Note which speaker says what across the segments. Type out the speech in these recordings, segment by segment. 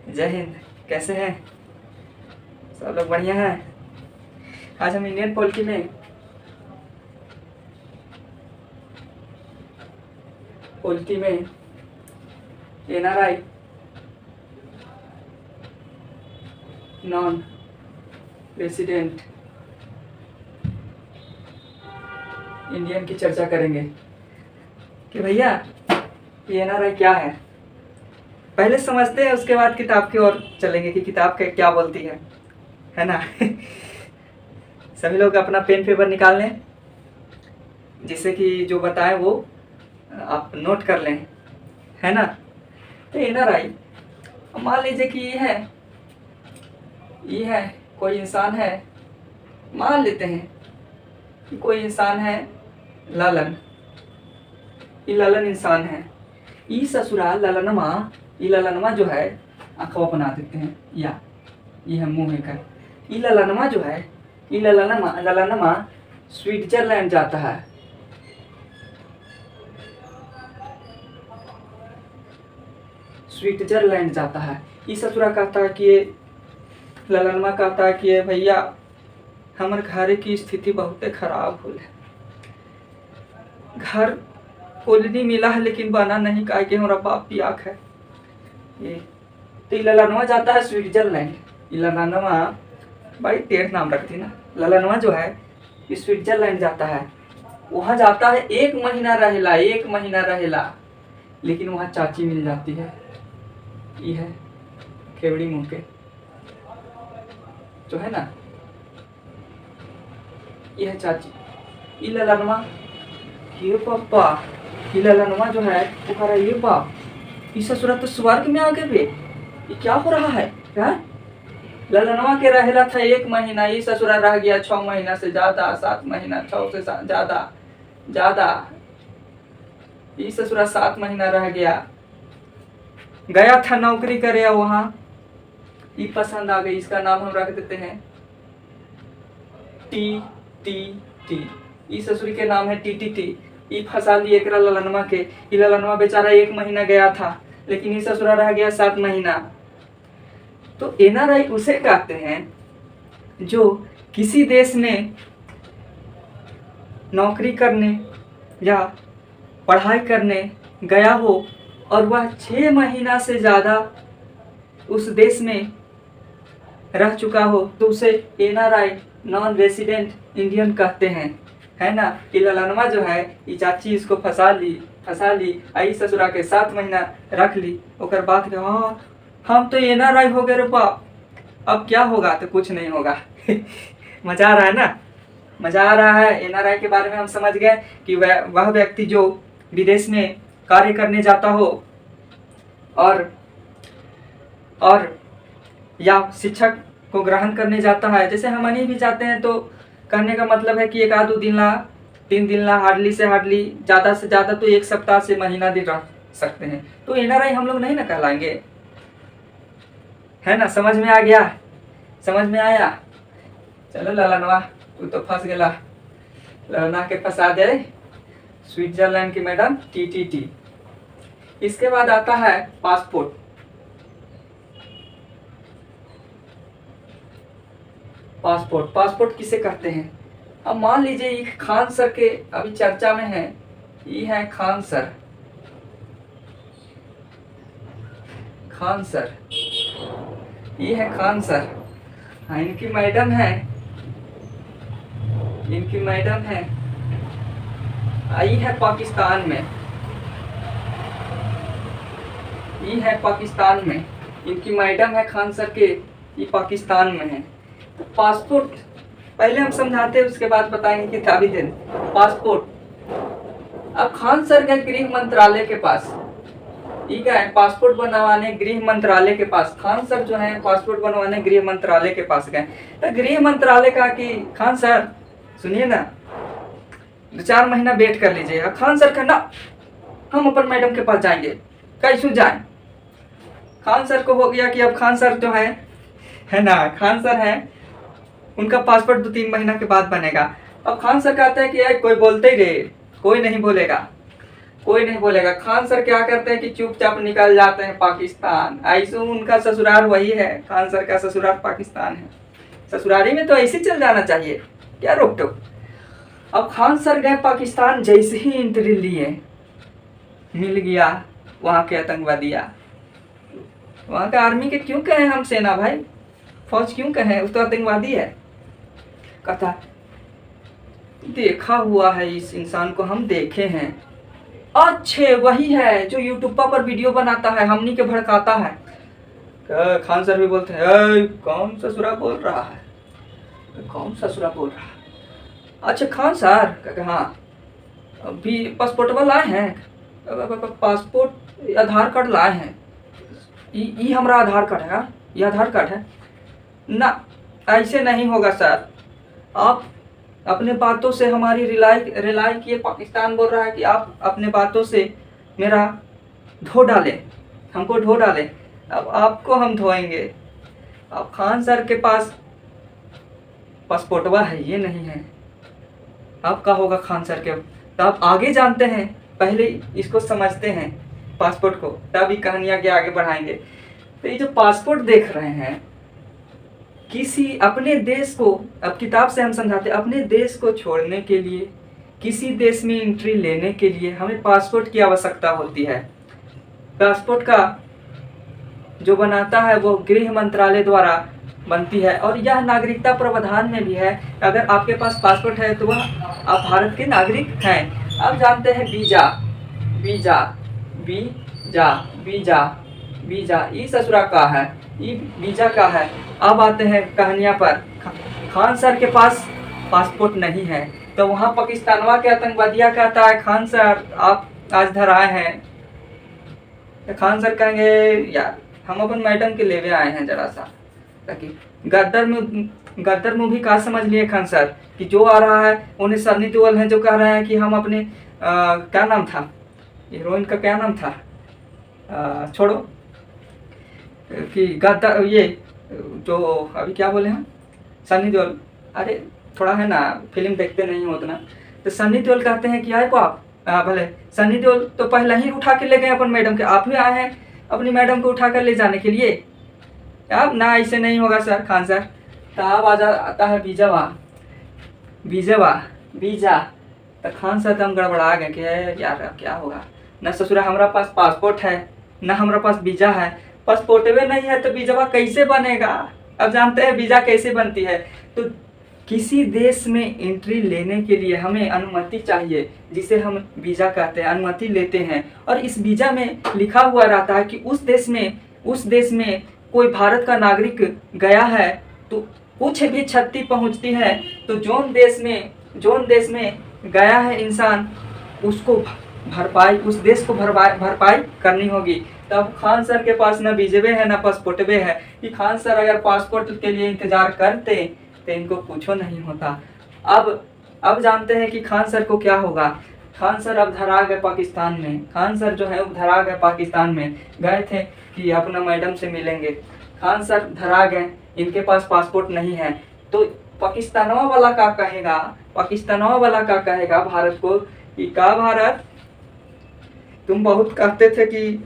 Speaker 1: जय हिंद। कैसे हैं सब लोग? बढ़िया हैं। आज हम इंडियन पॉलिटी में एनआरआई नॉन रेसिडेंट इंडियन की चर्चा करेंगे कि भैया ये एनआरआई क्या है। पहले समझते हैं, उसके बाद किताब की ओर चलेंगे कि किताब क्या बोलती है ना। सभी लोग अपना पेन पेपर निकाल लें, जिससे कि जो बताएं वो आप नोट कर लें, है ना। तो एनआरआई, मान लीजिए कि ये है कोई इंसान है। मान लेते हैं कि कोई इंसान है ललन। ये ललन इंसान है। ई ससुराल ललनमा, ये ललनमा जो है, आंखों बना देते हैं या ये हम मुंह में कर। ये ललनमा जो है, ये ललनमा स्विट्जरलैंड जाता है। स्विट्जरलैंड जाता है। ये ससुरा कहता है कि ये ललनमा कहता है कि ये भैया हमारे घर की स्थिति बहुत खराब हो है। घर कॉलोनी मिला है लेकिन बना नहीं, काहे कि हमारा बाप पियाक है। ये तो ललनवा जाता है स्विट्जरलैंड। ललनवा भाई टेढ़ नाम रखती ना। ललनवा जो है स्विट्जरलैंड जाता है। वहाँ जाता है, 1 महीना रहेला, 1 महीना रहेला, लेकिन वहाँ चाची मिल जाती है। ये है खेवड़ी मुंह के जो है ना, ये है चाची। ये ललनवा, ये पापा, ये ललनवा जो है वो कह रहा है ये बाप, ये ससुरा तो स्वर्ग में आ गए बे, ये क्या हो रहा है यार। ललनवा के रहेला था 1 महीना, ये ससुरा रह गया 6 महीना से ज्यादा, 7 महीना, 6 से ज्यादा। ये ससुरा 7 महीना रह गया। गया था नौकरी करे, वहां ये पसंद आ गई। इसका नाम हम रख देते हैं टी टी टी। ये ससुरी के नाम है टी। ये फंसा लिए एकरा ललनवा के। ये ललनवा बेचारा 1 महीना गया था, लेकिन ये ससुरा रह गया 7 महीना। तो एनआरआई उसे कहते हैं जो किसी देश में नौकरी करने या पढ़ाई करने गया हो और वह 6 महीना से ज़्यादा उस देश में रह चुका हो, तो उसे एनआरआई नॉन रेसिडेंट इंडियन कहते हैं, है ना। कि ललनवा जो है, ये चाची इसको फंसा ली, आई ससुरा के 7 महीना रख ली। ओकर बाद के हाँ हम तो एनआरआई हो गए रे बाप, अब क्या होगा? तो कुछ नहीं होगा। मजा आ रहा है ना, मजा आ रहा है। एनआरआई के बारे में हम समझ गए कि वह व्यक्ति जो विदेश में कार्य करने जाता हो और या शिक्षक को ग्रहण करने जाता है। जैसे हम नहीं भी जाते हैं, तो कहने का मतलब है कि 1 आध 2 दिन ला, 3 दिन ला, हार्डली से हार्डली, ज़्यादा से ज़्यादा तो 1 सप्ताह से महीना दिन रह सकते हैं। तो एनआरआई हम लोग नहीं ना कहलाएंगे, है ना। समझ में आ गया? समझ में आया? चलो ललनवा तू तो फंस गया, ललना के फंसा दे स्विट्जरलैंड की मैडम टी। इसके बाद आता है पासपोर्ट। पासपोर्ट किसे कहते हैं? अब मान लीजिए ये खान सर के अभी चर्चा में है। ये है खान सर। ये है खान सर। हाँ, इनकी मैडम है। आई है पाकिस्तान में। ये है पाकिस्तान में, इनकी मैडम है खान सर के, ये पाकिस्तान में है। तो पासपोर्ट पहले हम समझाते हैं, उसके बाद बताएंगे किताबी दिन। पासपोर्ट अब खान सर गए गृह मंत्रालय के पास। ठीक है, पासपोर्ट बनवाने गृह मंत्रालय के पास। खान सर जो है पासपोर्ट बनवाने गृह मंत्रालय के पास गए। तो गृह मंत्रालय कहा कि खान सर सुनिए ना, 2-4 महीना वेट कर लीजिए। खान सर का ना, हम अपन मैडम के पास जाएंगे, कैसे जाए। खान सर को हो गया कि अब खान सर जो है ना, खान सर है, उनका पासपोर्ट 2-3 महीना के बाद बनेगा। अब खान सर कहते हैं कि यार कोई बोलते ही रहे, कोई नहीं बोलेगा। कोई नहीं बोलेगा। खान सर क्या करते हैं कि चुपचाप निकल जाते हैं पाकिस्तान। ऐसे उनका ससुराल वही है, खान सर का ससुराल पाकिस्तान है। ससुराली में तो ऐसे चल जाना चाहिए, क्या रोक टोक। अब खान सर गए पाकिस्तान, जैसे ही एंट्री लिए मिल गया वहाँ के आतंकवादिया। वहाँ के आर्मी के क्यों कहें हम सेना भाई, फौज क्यों कहें, उस तो आतंकवादी है। कहता देखा हुआ है इस इंसान को, हम देखे हैं। अच्छे वही है जो यूट्यूब पर वीडियो बनाता है, हमनी के भड़काता है। खान सर भी बोलते हैं कौन ससुरा बोल रहा है, कौन ससुरा बोल रहा है। अच्छा खान सर, हाँ अभी पासपोर्ट लाए हैं, पासपोर्ट आधार कार्ड लाए हैं, ये हमारा आधार कार्ड है, ये आधार कार्ड है ना। ऐसे नहीं होगा सर, आप अपने बातों से हमारी रिलाई किए। पाकिस्तान बोल रहा है कि आप अपने बातों से मेरा धो डालें, हमको धो डालें। अब आपको हम धोएंगे। अब खान सर के पास पासपोर्टवा है, ये नहीं है। अब क्या होगा खान सर के, तो आप आगे जानते हैं, पहले इसको समझते हैं पासपोर्ट को, तभी कहानियाँ के आगे बढ़ाएंगे। तो ये जो पासपोर्ट देख रहे हैं, किसी अपने देश को, अब किताब से हम समझाते हैं, अपने देश को छोड़ने के लिए, किसी देश में एंट्री लेने के लिए हमें पासपोर्ट की आवश्यकता होती है। पासपोर्ट का जो बनाता है वो गृह मंत्रालय द्वारा बनती है, और यह नागरिकता प्रावधान में भी है। अगर आपके पास पासपोर्ट है तो वह आप भारत के नागरिक हैं। अब जानते हैं visa, visa visa visa visa ये ससुरा का है, ये वीजा का है। अब आते हैं कहानियाँ पर। खान सर के पास पासपोर्ट नहीं है, तो वहाँ पाकिस्तानवा के आतंकवादिया कहता है खान सर आप आज धराए हैं। तो खान सर कहेंगे यार हम अपन मैडम के लेवे आए हैं जरा सा, ताकि गद्दर मूवी का समझ लिए खान सर कि जो आ रहा है उन्हें सन्नी देओल हैं जो कह रहे हैं कि हम अपने क्या नाम था हीरोइन का, क्या नाम था, छोड़ो, कि गद्दार ये जो अभी क्या बोले हैं सन्नी देओल, अरे थोड़ा है ना फिल्म देखते नहीं हो उतना। तो सन्नी देओल कहते हैं कि आए को आप भले सन्नी देओल तो पहले ही उठा के ले गए अपन मैडम के, आप ही आए हैं अपनी मैडम को उठा कर ले जाने के लिए। अब ना ऐसे नहीं होगा सर खान सर। तो अब आता है वीजावा, वीजा। तो खान सर तो हम गड़बड़ा गए कि यार अब क्या होगा, ना ससुरा हमारा पास पासपोर्ट है, ना हमारा पास वीजा है। पासपोर्ट भी नहीं है तो वीजा कैसे बनेगा। अब जानते हैं वीजा कैसे बनती है। तो किसी देश में एंट्री लेने के लिए हमें अनुमति चाहिए, जिसे हम वीजा कहते हैं, अनुमति लेते हैं। और इस वीजा में लिखा हुआ रहता है कि उस देश में कोई भारत का नागरिक गया है तो कुछ भी क्षति पहुंचती है तो जोन देश में गया है इंसान, उसको भरपाई, उस देश को भरपाई करनी होगी। तब खान सर के पास ना वीजे है ना पासपोर्ट है। कि खान सर अगर पासपोर्ट के लिए इंतजार करते तो इनको कुछ नहीं होता। अब जानते हैं कि खान सर को क्या होगा। खान सर अब धरा गए पाकिस्तान में। खान सर जो है वो धरा गए पाकिस्तान में, गए थे कि अपना मैडम से मिलेंगे। खान सर धरा गए, इनके पास पासपोर्ट नहीं है। तो पाकिस्तानवा वाला क्या कहेगा, पाकिस्तानवा वाला क्या कहेगा भारत को कि का भारत तुम बहुत कहते थे कि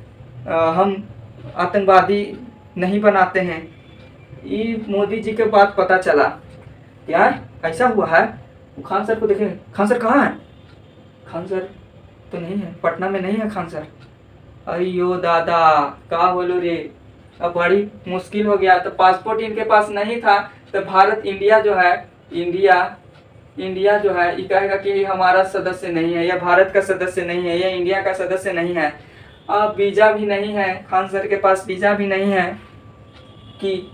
Speaker 1: हम आतंकवादी नहीं बनाते हैं। ये मोदी जी के बाद पता चला यार ऐसा हुआ है। खान सर को देखें, खान सर कहाँ है, खान सर तो नहीं है, पटना में नहीं है खान सर। अयो दादा का बोलो रे, अब बड़ी मुश्किल हो गया। तो पासपोर्ट इनके पास नहीं था तो भारत इंडिया जो है ये कहेगा कि हमारा सदस्य नहीं है, या भारत का सदस्य नहीं है, या इंडिया का सदस्य नहीं है। अब वीज़ा भी नहीं है, खान सर के पास वीज़ा भी नहीं है कि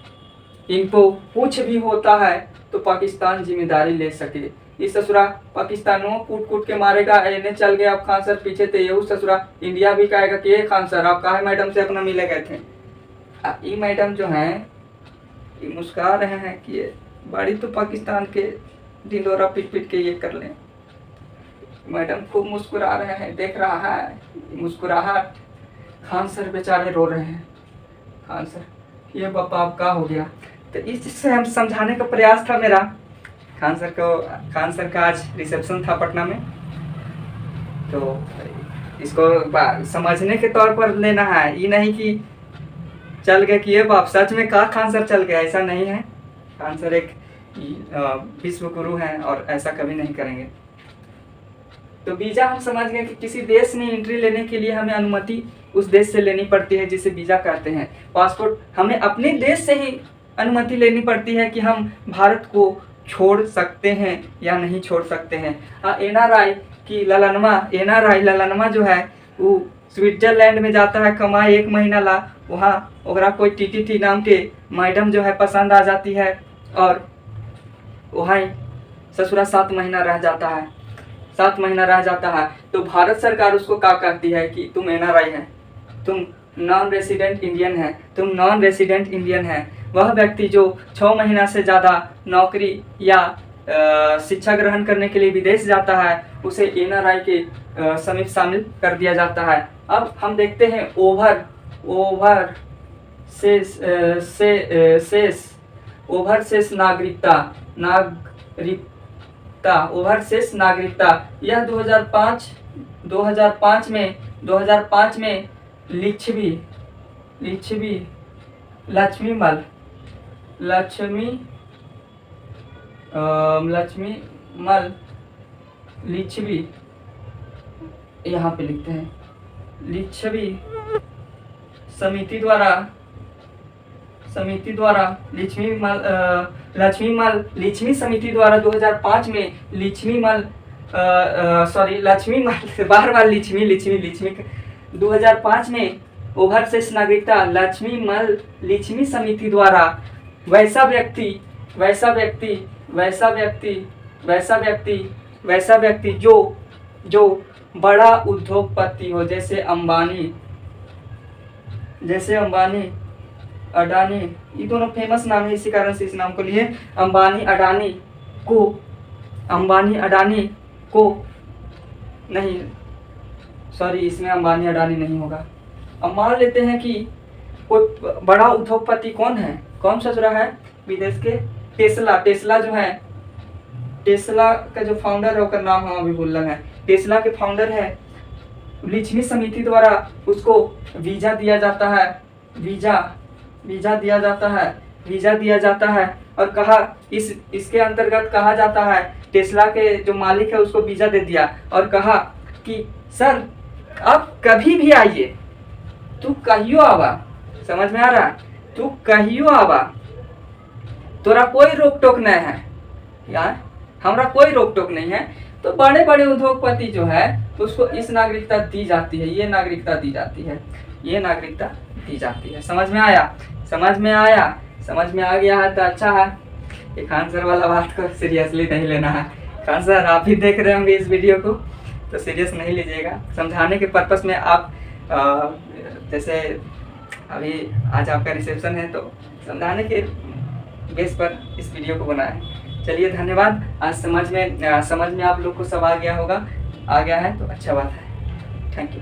Speaker 1: इनको कुछ भी होता है तो पाकिस्तान जिम्मेदारी ले सके। इस ससुरा पाकिस्तानों कूट के मारेगा, इन्हें चल गए। अब खान सर पीछे थे, ये ससुरा इंडिया भी कहेगा कि ये खान सर आप काहे मैडम से अपना मिले गए थे। ये मैडम जो हैं ये मुस्कुरा रहे हैं कि ये बड़ी तो पाकिस्तान के ढिंडोरा पीट के ये कर लें। मैडम खूब मुस्कुरा रहे हैं, देख रहा है मुस्कुराहट। खान सर बेचारे रो रहे हैं। खान सर ये बापा आप का हो गया। तो इससे हम समझाने का प्रयास था मेरा। खान सर का आज रिसेप्शन था पटना में, तो इसको समझने के तौर पर लेना है, ये नहीं कि चल गए कि ये बाप सच में कहा खान सर चल गया, ऐसा नहीं है। खान सर एक विश्व गुरु हैं और ऐसा कभी नहीं करेंगे। तो वीजा हम समझ गए कि किसी देश में एंट्री लेने के लिए हमें अनुमति उस देश से लेनी पड़ती है जिसे वीजा कहते हैं। पासपोर्ट हमें अपने देश से ही अनुमति लेनी पड़ती है कि हम भारत को छोड़ सकते हैं या नहीं छोड़ सकते हैं। एनआरआई की ललनमा, एनआरआई ललनमा जो है वो स्विट्जरलैंड में जाता है कमाए 1 महीना ला, वहाँ ओकरा कोई टीटीटी नाम के मैडम जो है पसंद आ जाती है और वहाँ ससुरा 7 महीना रह जाता है, 7 महीना रह जाता है। तो भारत सरकार उसको क्या कहती है कि तुम एनआरआई है, तुम नॉन रेसिडेंट इंडियन है, तुम नॉन रेसिडेंट इंडियन है। वह व्यक्ति जो 6 महीना से ज़्यादा नौकरी या शिक्षा ग्रहण करने के लिए विदेश जाता है उसे एनआरआई के समीप शामिल कर दिया जाता है। अब हम देखते हैं ओवरसेस नागरिकता यह 2005 में लिच्छवी यहाँ पे लिखते हैं लिच्छवी समिति द्वारा लिच्छवी समिति द्वारा 2005 में लिच्छवी 2005 में ओवरसेस नागरिकता लिच्छवी समिति द्वारा वैसा व्यक्ति जो बड़ा उद्योगपति हो, जैसे अंबानी अडानी, ये दोनों फेमस नाम है, इसी कारण से इस नाम को लिए। अंबानी अडानी को नहीं, सॉरी इसमें अंबानी अडानी नहीं होगा। अब मान लेते हैं कि कोई बड़ा उद्योगपति कौन है, कौन सा जुड़ा है विदेश के, टेस्ला जो है, टेस्ला का जो फाउंडर है उसका नाम हम अभी भूल रहे हैं, टेस्ला के फाउंडर है। लिच्छवी समिति द्वारा उसको वीजा दिया जाता है और कहा इसके अंतर्गत कहा जाता है, टेस्ला के जो मालिक है उसको वीजा दे दिया और कहा कि सर आप कभी भी आइए, तू कहियो आवा, समझ में आ रहा है, तू कहियो आवा, तोरा कोई रोक टोक नहीं है यार, हमरा कोई रोक टोक नहीं है। तो बड़े बड़े उद्योगपति जो है उसको इस नागरिकता दी जाती है, ये नागरिकता दी जाती है। समझ में आ गया है तो अच्छा है। ये खान सर वाला बात को सीरियसली नहीं लेना है। खान सर आप भी देख रहे होंगे इस वीडियो को तो सीरियस नहीं लीजिएगा। समझाने के पर्पस में आप जैसे अभी आज आपका रिसेप्शन है तो समझाने के बेस पर इस वीडियो को बनाया। चलिए धन्यवाद। आज समझ में आप लोग को सब आ गया है तो अच्छा बात है। Thank you.